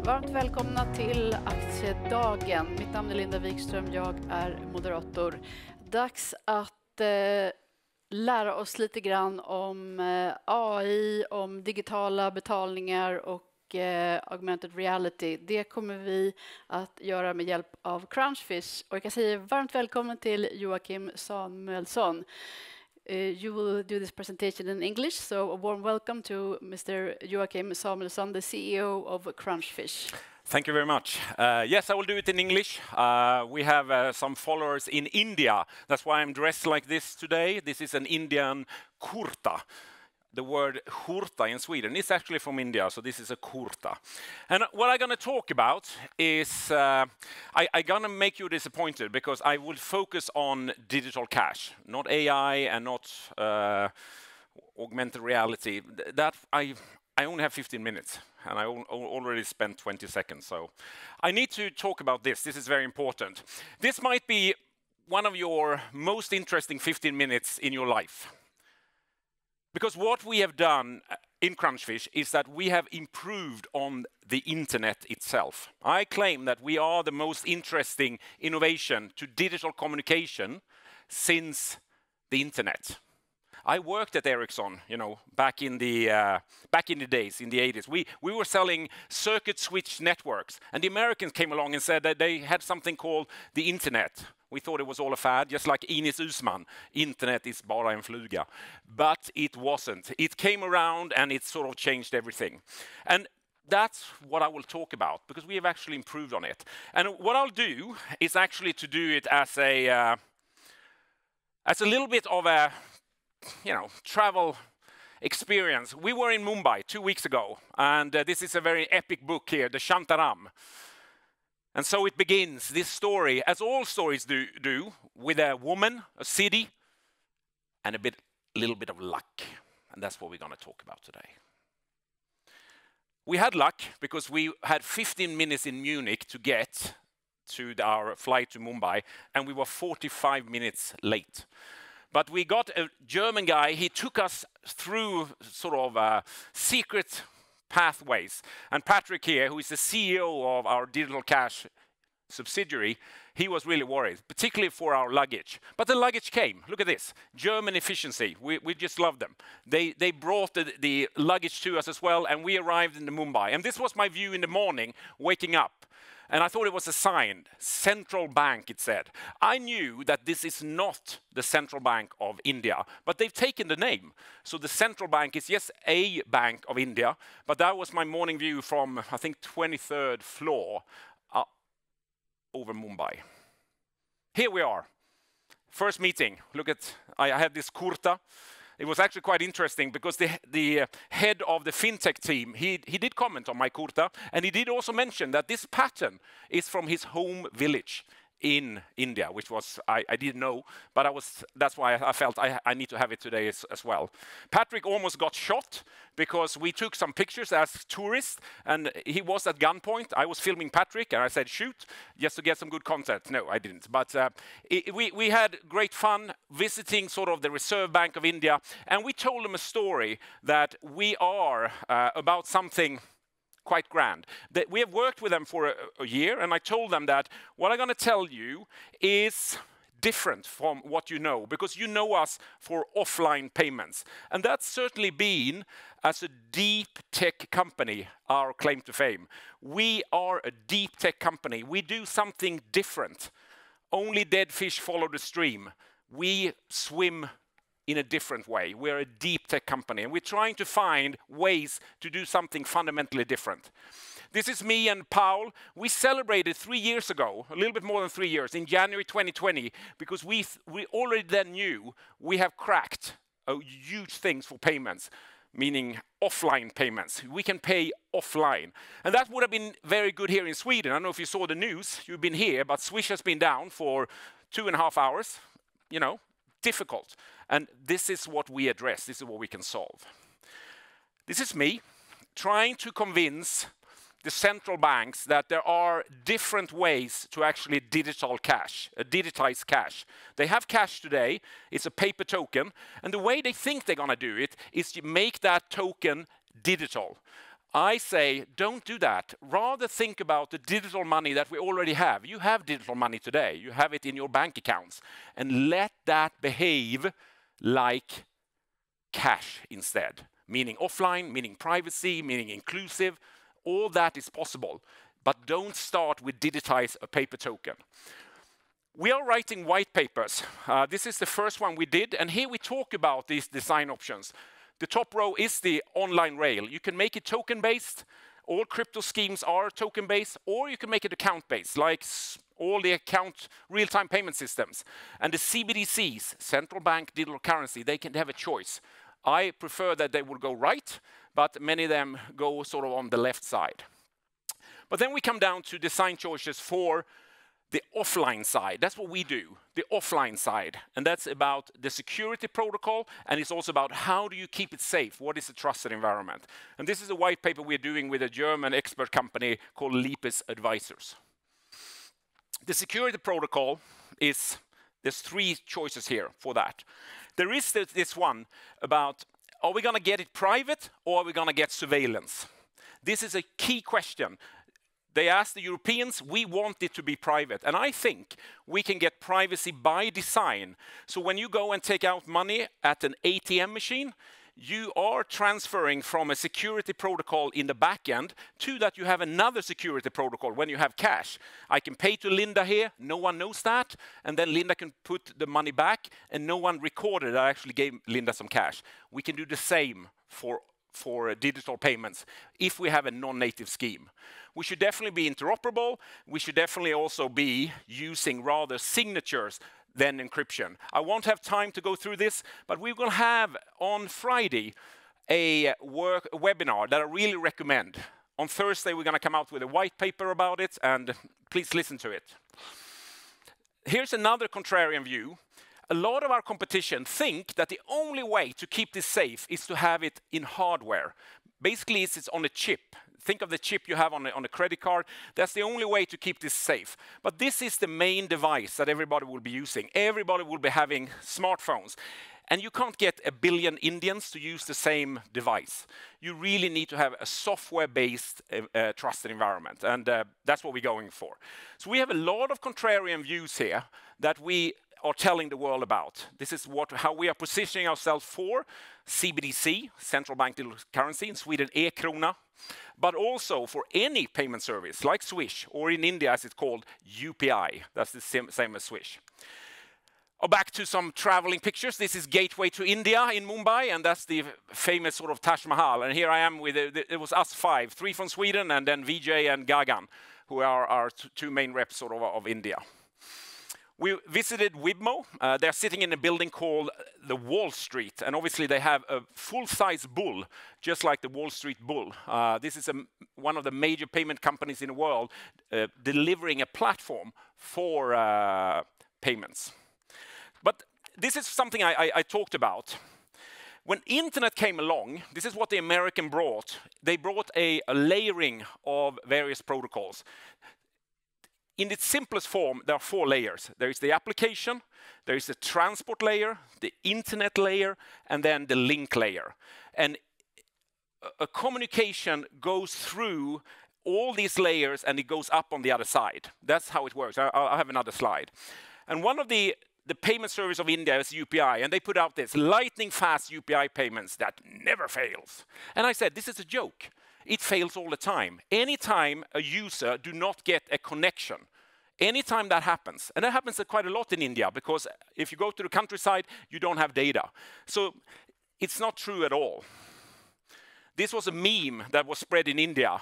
Varmt välkomna till Aktiedagen. Mitt namn är Linda Wikström, jag är moderator. Dags att lära oss lite grann om AI, om digitala betalningar och augmented reality. Det kommer vi att göra med hjälp av Crunchfish. Och jag kan säga varmt välkommen till Joachim Samuelsson. You will do this presentation in English, so a warm welcome to Mr. Joachim Samuelsson, the CEO of Crunchfish. Thank you very much. Yes, I will do it in English. We have some followers in India. That's why I'm dressed like this today. This is an Indian kurta. The word kurta in Sweden is actually from India, so this is a kurta. And what I'm going to talk about is, I'm going to make you disappointed because I will focus on digital cash, not AI and not augmented reality. That I only have 15 minutes and I already spent 20 seconds. So I need to talk about this. This is very important. This might be one of your most interesting 15 minutes in your life. Because what we have done in Crunchfish is that we have improved on the internet itself. I claim that we are the most interesting innovation to digital communication since the internet. I worked at Ericsson, you know, back in the days, in the 80s. We were selling circuit switch networks, and the Americans came along and said that they had something called the internet. We thought it was all a fad, just like Ines Uusmann. Internet is bara en fluga. But it wasn't. It came around and it sort of changed everything. And that's what I will talk about, because we have actually improved on it. And what I'll do is actually to do it as a little bit of a, you know, travel experience. We were in Mumbai 2 weeks ago, and this is a very epic book here, the Shantaram. And so it begins, this story, as all stories do, with a woman, a city, and a little bit of luck. And that's what we're going to talk about today. We had luck because we had 15 minutes in Munich to get to our flight to Mumbai, and we were 45 minutes late. But we got a German guy, he took us through sort of secret pathways. And Patrick here, who is the CEO of our digital cash subsidiary, he was really worried, particularly for our luggage. But the luggage came. Look at this. German efficiency. We just love them. They brought the luggage to us as well, and we arrived in the Mumbai. And this was my view in the morning, waking up. And I thought it was a sign, central bank, it said. I knew that this is not the central bank of India, but they've taken the name. So the central bank is, yes, a bank of India, but that was my morning view from, I think, 23rd floor over Mumbai. Here we are. First meeting. Look at, I had this kurta. It was actually quite interesting because the head of the fintech team, he did comment on my kurta, and he did also mention that this pattern is from his home village in India, which was, I didn't know, but that's why I felt I need to have it today as well. Patrick almost got shot because we took some pictures as tourists, and he was at gunpoint. I was filming Patrick, and I said, shoot, just to get some good content. No, I didn't. But we had great fun visiting sort of the Reserve Bank of India, and we told them a story that we are about something quite grand. That we have worked with them for a year, and I told them that what I'm going to tell you is different from what you know, because you know us for offline payments. And that's certainly been, as a deep tech company, our claim to fame. We are a deep tech company. We do something different. Only dead fish follow the stream. We swim in a different way. We're a deep tech company, and we're trying to find ways to do something fundamentally different. This is me and Paul. We celebrated 3 years ago, a little bit more than 3 years, in January 2020, because we already then knew we have cracked huge things for payments, meaning offline payments. We can pay offline. And that would have been very good here in Sweden. I don't know if you saw the news, you've been here, but Swish has been down for 2.5 hours, you know, difficult. And this is what we address. This is what we can solve. This is me trying to convince the central banks that there are different ways to actually digitize cash. They have cash today. It's a paper token. And the way they think they're going to do it is to make that token digital. I say, don't do that. Rather think about the digital money that we already have. You have digital money today. You have it in your bank accounts. And let that behave like cash instead. Meaning offline, meaning privacy, meaning inclusive. All that is possible. But don't start with digitize a paper token. We are writing white papers. This is the first one we did. And here we talk about these design options. The top row is the online rail. You can make it token-based. All crypto schemes are token-based, or you can make it account-based, like all the account real-time payment systems. And the CBDCs, central bank digital currency, they can have a choice. I prefer that they will go right, but many of them go sort of on the left side. But then we come down to design choices for the offline side. That's what we do, the offline side. And that's about the security protocol, and it's also about how do you keep it safe? What is a trusted environment? And this is a white paper we're doing with a German expert company called Lepus Advisors. The security protocol is, there's 3 choices here for that. There is this one about, are we gonna get it private or are we gonna get surveillance? This is a key question. They asked the Europeans, we want it to be private. And I think we can get privacy by design. So when you go and take out money at an ATM machine, you are transferring from a security protocol in the back end to that you have another security protocol when you have cash. I can pay to Linda here, no one knows that, and then Linda can put the money back and no one recorded I actually gave Linda some cash. We can do the same for digital payments if we have a non-native scheme. We should definitely be interoperable. We should definitely also be using rather signatures than encryption. I won't have time to go through this, but we will have on Friday a webinar that I really recommend. On Thursday, we're going to come out with a white paper about it, and please listen to it. Here's another contrarian view. A lot of our competition think that the only way to keep this safe is to have it in hardware. Basically, it's on a chip. Think of the chip you have on a credit card. That's the only way to keep this safe. But this is the main device that everybody will be using. Everybody will be having smartphones. And you can't get 1 billion Indians to use the same device. You really need to have a software-based trusted environment. And that's what we're going for. So we have a lot of contrarian views here that we are telling the world about. This is how we are positioning ourselves for CBDC, central bank digital currency, in Sweden, e-krona, but also for any payment service like Swish, or in India as it's called, UPI. That's the same as Swish. Back to some traveling pictures. This is Gateway to India in Mumbai, and that's the famous sort of Taj Mahal. And here I am with, it was us 5, 3 from Sweden, and then Vijay and Gagan, who are our 2 main reps sort of India. We visited Wibmo. They're sitting in a building called the Wall Street, and obviously they have a full-size bull, just like the Wall Street Bull. This is one of the major payment companies in the world delivering a platform for payments. But this is something I talked about. When internet came along, this is what the American brought. They brought a layering of various protocols. In its simplest form, there are 4 layers. There is the application, there is the transport layer, the internet layer, and then the link layer. And a communication goes through all these layers and it goes up on the other side. That's how it works. I'll have another slide. And one of the payment service of India is UPI, and they put out this lightning fast UPI payments that never fails. And I said, this is a joke. It fails all the time. Anytime a user do not get a connection, anytime that happens, and that happens quite a lot in India, because if you go to the countryside, you don't have data. So it's not true at all. This was a meme that was spread in India.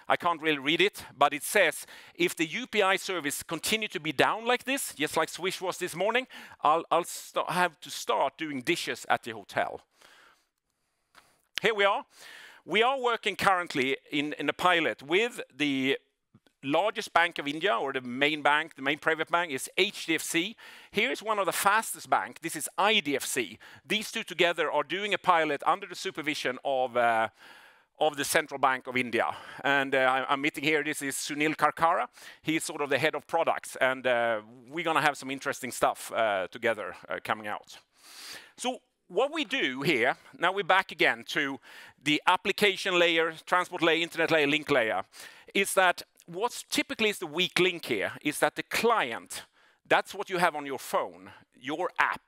I can't really read it, but it says, if the UPI service continue to be down like this, just like Swish was this morning, I'll have to start doing dishes at the hotel. Here we are. We are working currently in a pilot with the largest bank of India, or the main bank, the main private bank is HDFC. Here is one of the fastest banks. This is IDFC. These 2 together are doing a pilot under the supervision of the Central Bank of India. And I'm meeting here, this is Sunil Karkara. He's sort of the head of products, and we're going to have some interesting stuff together coming out. So what we do here, now we're back again to the application layer, transport layer, internet layer, link layer, is that what's typically is the weak link here is that the client, that's what you have on your phone, your app,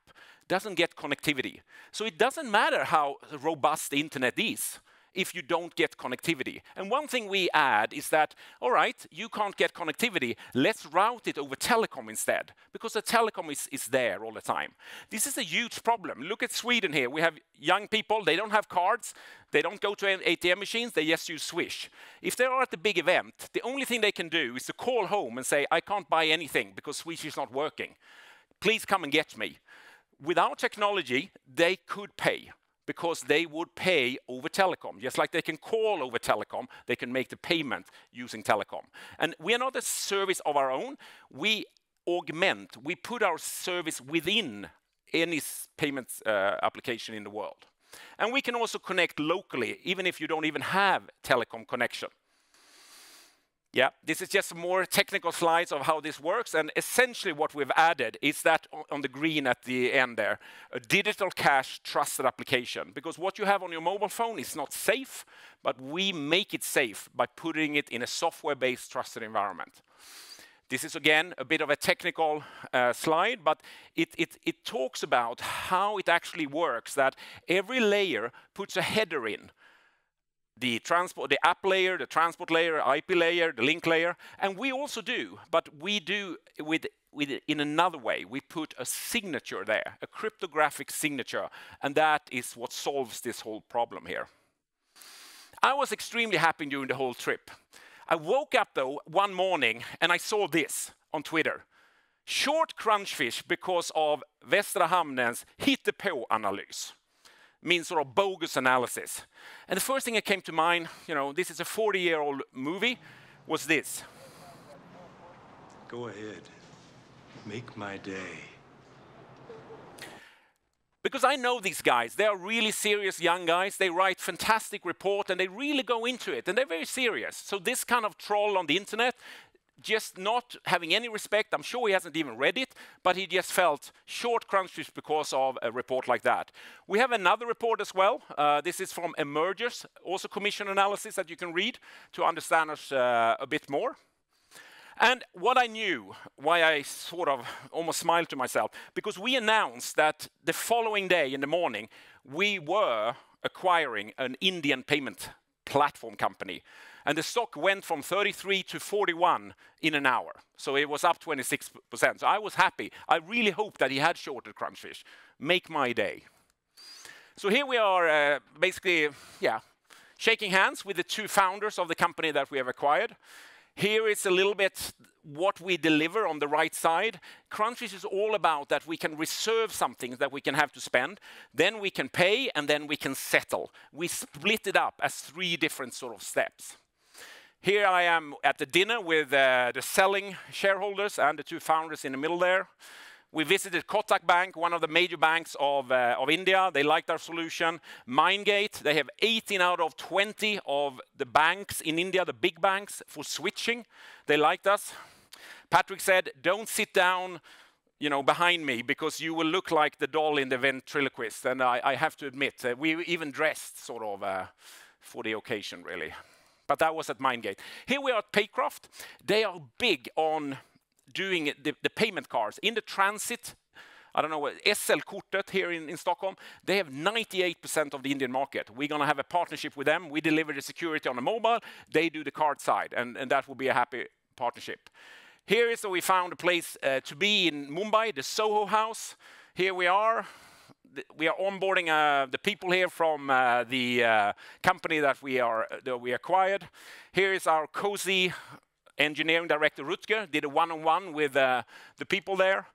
doesn't get connectivity. So it doesn't matter how robust the internet is if you don't get connectivity. And one thing we add is that, all right, you can't get connectivity, let's route it over telecom instead, because the telecom is there all the time. This is a huge problem. Look at Sweden here. We have young people, they don't have cards, they don't go to ATM machines, they just use Swish. If they are at the big event, the only thing they can do is to call home and say, I can't buy anything because Swish is not working. Please come and get me. Without technology, they could pay, because they would pay over telecom. Just like they can call over telecom, they can make the payment using telecom. And we are not a service of our own. We augment, we put our service within any payment application in the world. And we can also connect locally, even if you don't even have telecom connection. Yeah, this is just more technical slides of how this works, and essentially what we've added is that on the green at the end there, a digital cash trusted application, because what you have on your mobile phone is not safe, but we make it safe by putting it in a software-based trusted environment. This is again a bit of a technical slide, but it talks about how it actually works, that every layer puts a header in. The app layer, the transport layer, IP layer, the link layer, and we also do, but we do in another way. We put a signature there, a cryptographic signature, and that is what solves this whole problem here. I was extremely happy during the whole trip. I woke up though one morning and I saw this on Twitter. Short Crunchfish because of Västra Hamnens hittepå-analys. Means sort of bogus analysis. And the first thing that came to mind, you know, this is a 40-year-old movie, was this. Go ahead, make my day. Because I know these guys, they are really serious young guys, they write fantastic report and they really go into it and they're very serious. So this kind of troll on the internet, just not having any respect, I'm sure he hasn't even read it, but he just felt short Crunchfish because of a report like that. We have another report as well. This is from Emergers, also commission analysis that you can read to understand us a bit more. And what I knew, why I sort of almost smiled to myself, because we announced that the following day in the morning, we were acquiring an Indian payment platform company. And the stock went from 33 to 41 in an hour. So it was up 26%. So I was happy. I really hoped that he had shorted Crunchfish. Make my day. So here we are basically, yeah, shaking hands with the two founders of the company that we have acquired. Here is a little bit what we deliver on the right side. Crunchfish is all about that we can reserve something that we can have to spend, then we can pay, and then we can settle. We split it up as 3 different sort of steps. Here I am at the dinner with the selling shareholders and the 2 founders in the middle there. We visited Kotak Bank, one of the major banks of India. They liked our solution. Mindgate, they have 18 out of 20 of the banks in India, the big banks, for switching. They liked us. Patrick said, don't sit down, you know, behind me, because you will look like the doll in the ventriloquist. And I have to admit, we even dressed sort of for the occasion, really. But that was at Mindgate. Here we are at Paycroft. They are big on doing the payment cards. In the transit, I don't know, SL-kortet here in Stockholm, they have 98% of the Indian market. We're going to have a partnership with them. We deliver the security on the mobile. They do the card side, and that will be a happy partnership. Here is where we found a place to be in Mumbai, the Soho House. Here we are. We are onboarding the people here from the company that we acquired. Here is our cozy engineering director, Rutger, did a one-on-one with the people there.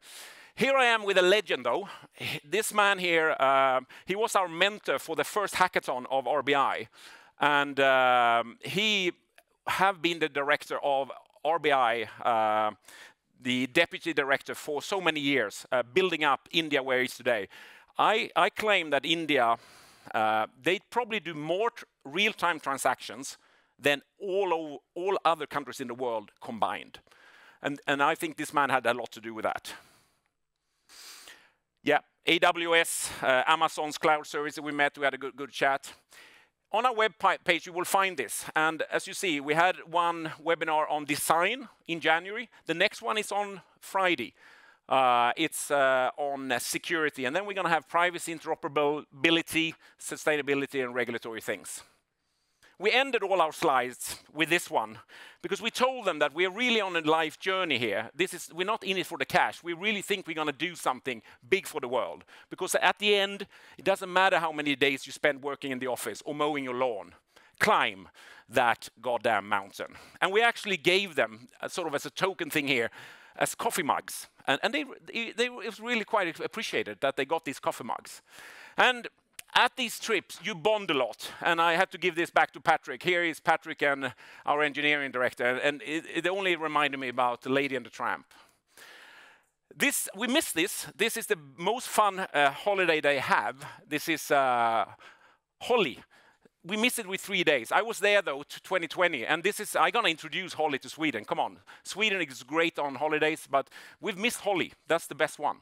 Here I am with a legend, though. This man here, he was our mentor for the first hackathon of RBI. And he have been the director of RBI, the deputy director for so many years, building up India where it is today. I claim that India, they probably do more real-time transactions than all other countries in the world combined. And I think this man had a lot to do with that. Yeah, AWS, Amazon's cloud service that we met, we had a good chat. On our web page, you will find this. And as you see, we had one webinar on design in January. The next one is on Friday. It's on security. And then we're going to have privacy, interoperability, sustainability, and regulatory things. We ended all our slides with this one because we told them that we're really on a life journey here. We're not in it for the cash. We really think we're going to do something big for the world. Because at the end, it doesn't matter how many days you spend working in the office or mowing your lawn. Climb that goddamn mountain. And we actually gave them, sort of as a token thing here, as coffee mugs. And it was really quite appreciated that they got these coffee mugs. And at these trips, you bond a lot, and I had to give this back to Patrick. Here is Patrick and our engineering director, and it only reminded me about the Lady and the Tramp. We missed this. This is the most fun holiday they have. This is Holly. We missed it with 3 days. I was there, though, to 2020, and I'm going to introduce Holly to Sweden. Come on. Sweden is great on holidays, but we've missed Holly. That's the best one.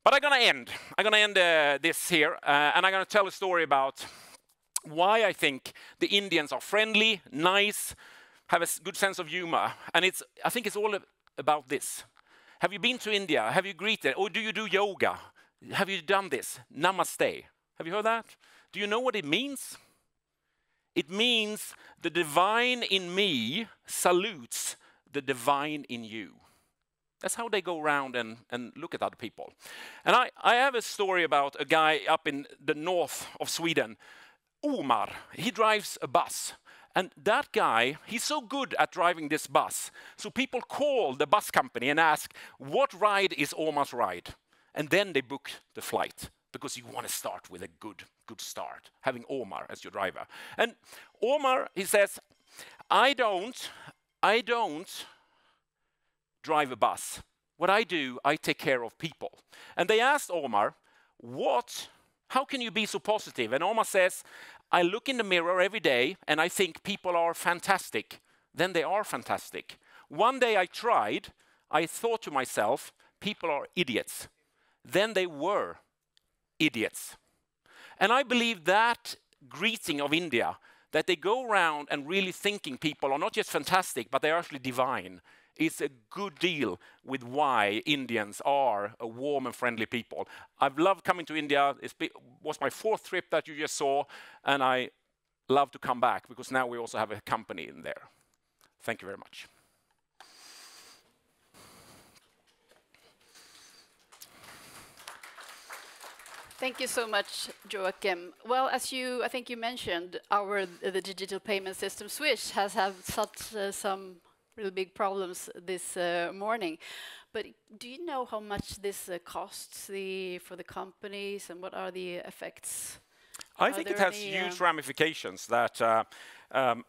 But I'm going to end this here, and I'm going to tell a story about why I think the Indians are friendly, nice, have a good sense of humor. And I think it's all about this. Have you been to India? Have you greeted? Or do you do yoga? Have you done this? Namaste. Have you heard that? Do you know what it means? It means the divine in me salutes the divine in you. That's how they go around and look at other people. And I have a story about a guy up in the north of Sweden, Omar. He drives a bus. And that guy, he's so good at driving this bus. So people call the bus company and ask, what ride is Omar's ride? And then they book the flight, because you want to start with a good start, having Omar as your driver. And Omar, he says, I don't drive a bus. What I do, I take care of people. And they asked Omar, how can you be so positive? And Omar says, I look in the mirror every day and I think people are fantastic. Then they are fantastic. One day I thought to myself, people are idiots. Then they were idiots. And I believe that greeting of India, that they go around and really thinking people are not just fantastic, but they're actually divine, is a good deal with why Indians are a warm and friendly people. I've loved coming to India. It was my 4th trip that you just saw, and I love to come back because now we also have a company in there. Thank you very much. Thank you so much, Joachim. Well, I think you mentioned, the digital payment system Swish has had some really big problems this morning. But do you know how much this costs for the companies, and what are the effects? I think it has huge ramifications. That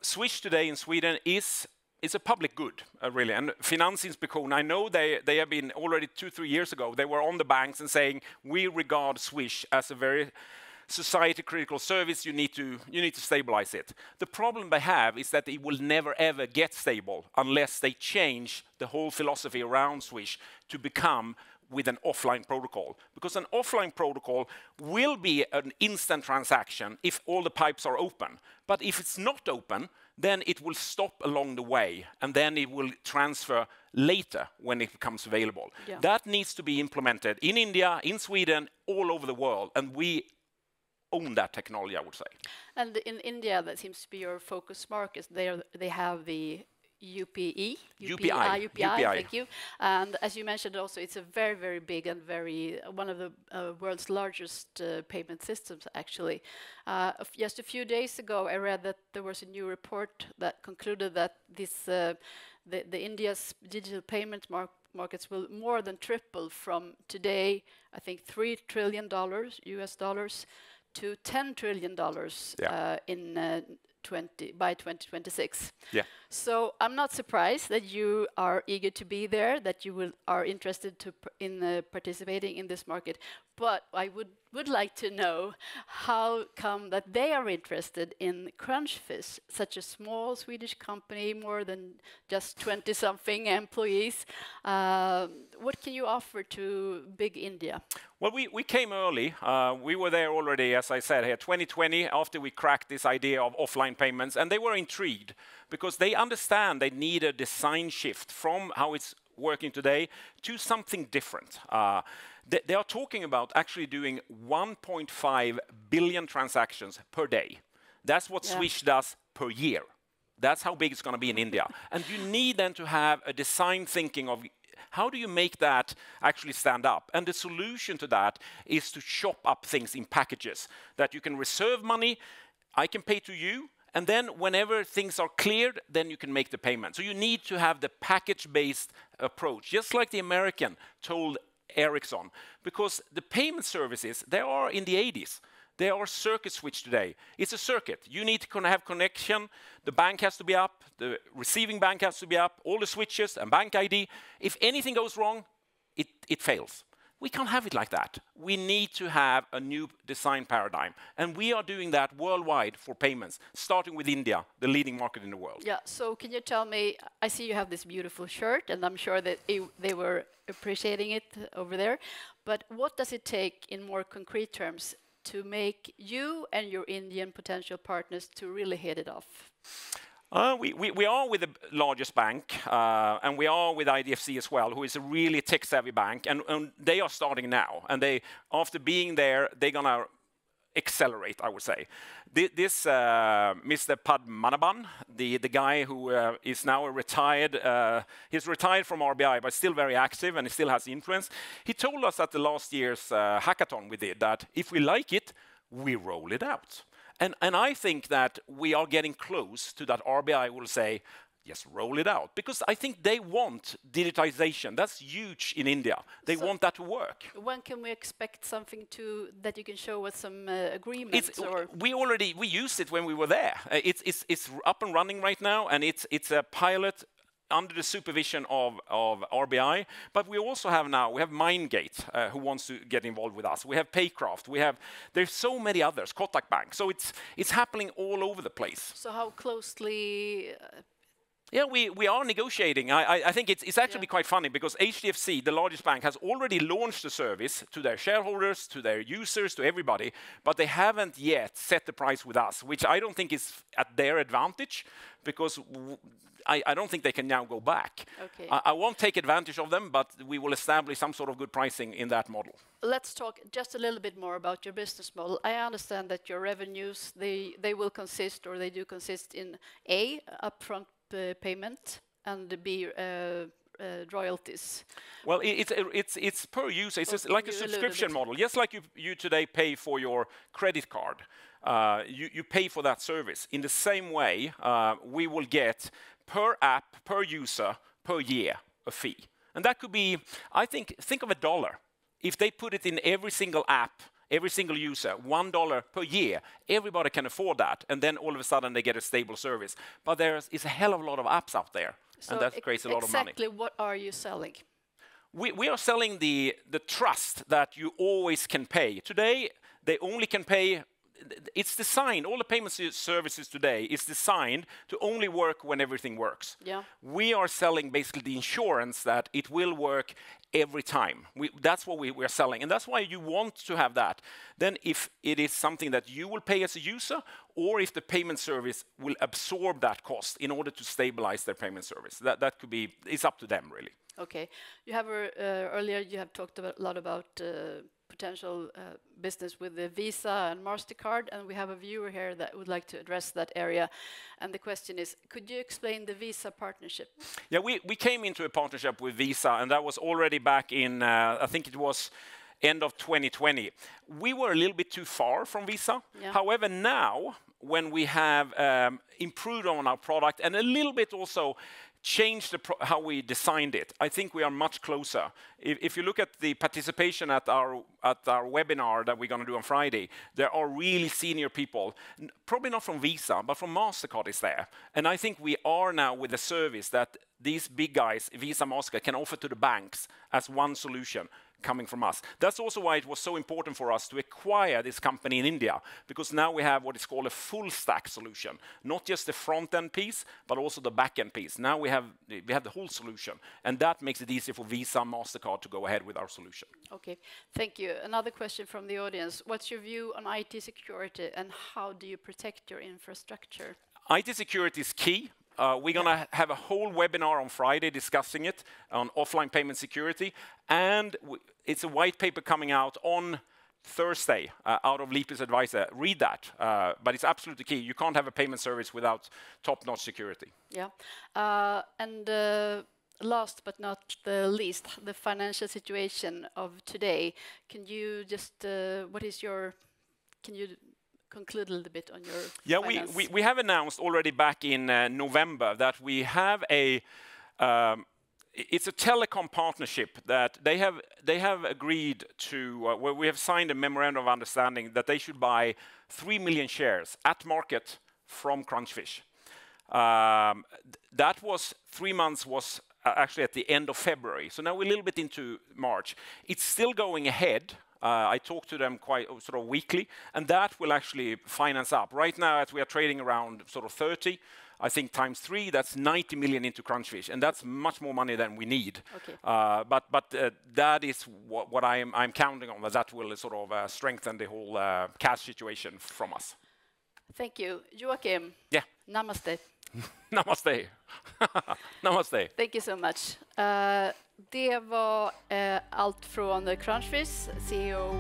Swish today in Sweden is a public good, really. And Finansinspektionen, I know they have been already 2-3 years ago, they were on the banks and saying, we regard Swish as a very society critical service, you need to stabilize it. The problem they have is that it will never ever get stable unless they change the whole philosophy around Swish to become with an offline protocol. Because an offline protocol will be an instant transaction if all the pipes are open. But if it's not open, then it will stop along the way, and then it will transfer later when it becomes available. Yeah. That needs to be implemented in India, in Sweden, all over the world, and we own that technology, I would say. And in India, that seems to be your focus market. They have the UPI. Thank you. And as you mentioned, also it's a very, very big and one of the world's largest payment systems. Actually, just a few days ago, I read that there was a new report that concluded that the India's digital payment markets will more than triple from today, I think $3 trillion US dollars to $10 trillion by 2026. Yeah. So I'm not surprised that you are eager to be there, that you are interested in participating in this market. But I would like to know how come that they are interested in Crunchfish, such a small Swedish company, more than just 20-something employees. What can you offer to big India? Well, we came early. We were there already, as I said here, 2020, after we cracked this idea of offline payments, and they were intrigued because they understand they need a design shift from how it's working today to something different. They are talking about actually doing 1.5 billion transactions per day. That's what Swish does per year. That's how big it's going to be in India. And you need then to have a design thinking of how do you make that actually stand up? And the solution to that is to chop up things in packages that you can reserve money, I can pay to you, and then whenever things are cleared, then you can make the payment. So you need to have the package-based approach, just like the American told Ericsson, because the payment services, they are in the 80s. They are circuit switch today. It's a circuit. You need to have connection. The bank has to be up. The receiving bank has to be up. All the switches and bank ID. If anything goes wrong, it fails. We can't have it like that. We need to have a new design paradigm. And we are doing that worldwide for payments, starting with India, the leading market in the world. Yeah, so can you tell me, I see you have this beautiful shirt, and I'm sure that they were appreciating it over there. But what does it take in more concrete terms to make you and your Indian potential partners to really hit it off? We are with the largest bank, and we are with IDFC as well, who is a really tech-savvy bank, and they are starting now. And they, after being there, they're going to accelerate, I would say. This Mr. Padmanabhan, the guy who is now retired, he's retired from RBI, but still very active, and he still has influence. He told us at the last year's hackathon we did that if we like it, we roll it out. And I think that we are getting close to that RBI will say, yes, roll it out. Because I think they want digitization. That's huge in India. They want that to work. When can we expect something that you can show us some agreements? We used it when we were there. It's up and running right now, and it's a pilot under the supervision of RBI, but we also have Mindgate, who wants to get involved with us. We have Paycraft. There's so many others, Kotak Bank. So it's happening all over the place. So how closely? Yeah, we are negotiating. I think it's actually quite funny because HDFC, the largest bank, has already launched the service to their shareholders, to their users, to everybody, but they haven't yet set the price with us, which I don't think is at their advantage because I don't think they can now go back. Okay. I won't take advantage of them, but we will establish some sort of good pricing in that model. Let's talk just a little bit more about your business model. I understand that your revenues, they will consist, or they do consist in A, upfront payment, and B, royalties. Well, it's per user. It's just like a subscription model. Just like you today pay for your credit card, you pay for that service. In the same way, we will get per app, per user, per year, a fee. And that could be, think of $1. If they put it in every single app, every single user, $1 per year, everybody can afford that. And then all of a sudden they get a stable service. But there is a hell of a lot of apps out there. So and that creates a lot of money. Exactly what are you selling? We are selling the trust that you always can pay. Today, they only can pay. It's designed, all the payment services today is designed to only work when everything works. Yeah. We are selling basically the insurance that it will work every time. That's what we are selling. And that's why you want to have that. Then if it is something that you will pay as a user, or if the payment service will absorb that cost in order to stabilize their payment service, that could be, it's up to them really. Okay. You have earlier you have talked a lot about potential business with the Visa and MasterCard, and we have a viewer here that would like to address that area. And the question is, could you explain the Visa partnership? Yeah, we came into a partnership with Visa, and that was already back in, I think it was end of 2020. We were a little bit too far from Visa. Yeah. However, now, when we have improved on our product and a little bit also changed how we designed it, I think we are much closer. If you look at the participation at our webinar that we're going to do on Friday, there are really senior people, probably not from Visa, but from MasterCard is there. And I think we are now with a service that these big guys, Visa, MasterCard, can offer to the banks as one solution. coming from us. That's also why it was so important for us to acquire this company in India, because now we have what is called a full stack solution, not just the front end piece, but also the back end piece. Now we have the whole solution, and that makes it easier for Visa, MasterCard to go ahead with our solution. Okay, thank you. Another question from the audience. What's your view on IT security and how do you protect your infrastructure? IT security is key. We're going to have a whole webinar on Friday discussing it on offline payment security, and it's a white paper coming out on Thursday out of Leap's advisor. Read that, but it's absolutely key. You can't have a payment service without top-notch security. Yeah, and last but not the least, the financial situation of today. Can you just, can you conclude a little bit on your finance? We have announced already back in November that we have it's a telecom partnership that they have agreed to, where we have signed a memorandum of understanding that they should buy 3 million shares at market from Crunchfish. That was 3 months was actually at the end of February. So now we're a little bit into March. It's still going ahead. I talk to them quite sort of weekly, and that will actually finance up. Right now, as we are trading around sort of 30, I think times 3, that's 90 million into Crunchfish, and that's much more money than we need. Okay. But that is what I'm counting on, that will sort of strengthen the whole cash situation from us. Thank you. Joachim. Yeah. Namaste. Namaste. Namaste. Thank you so much. Det var allt från Crunchfish, CEO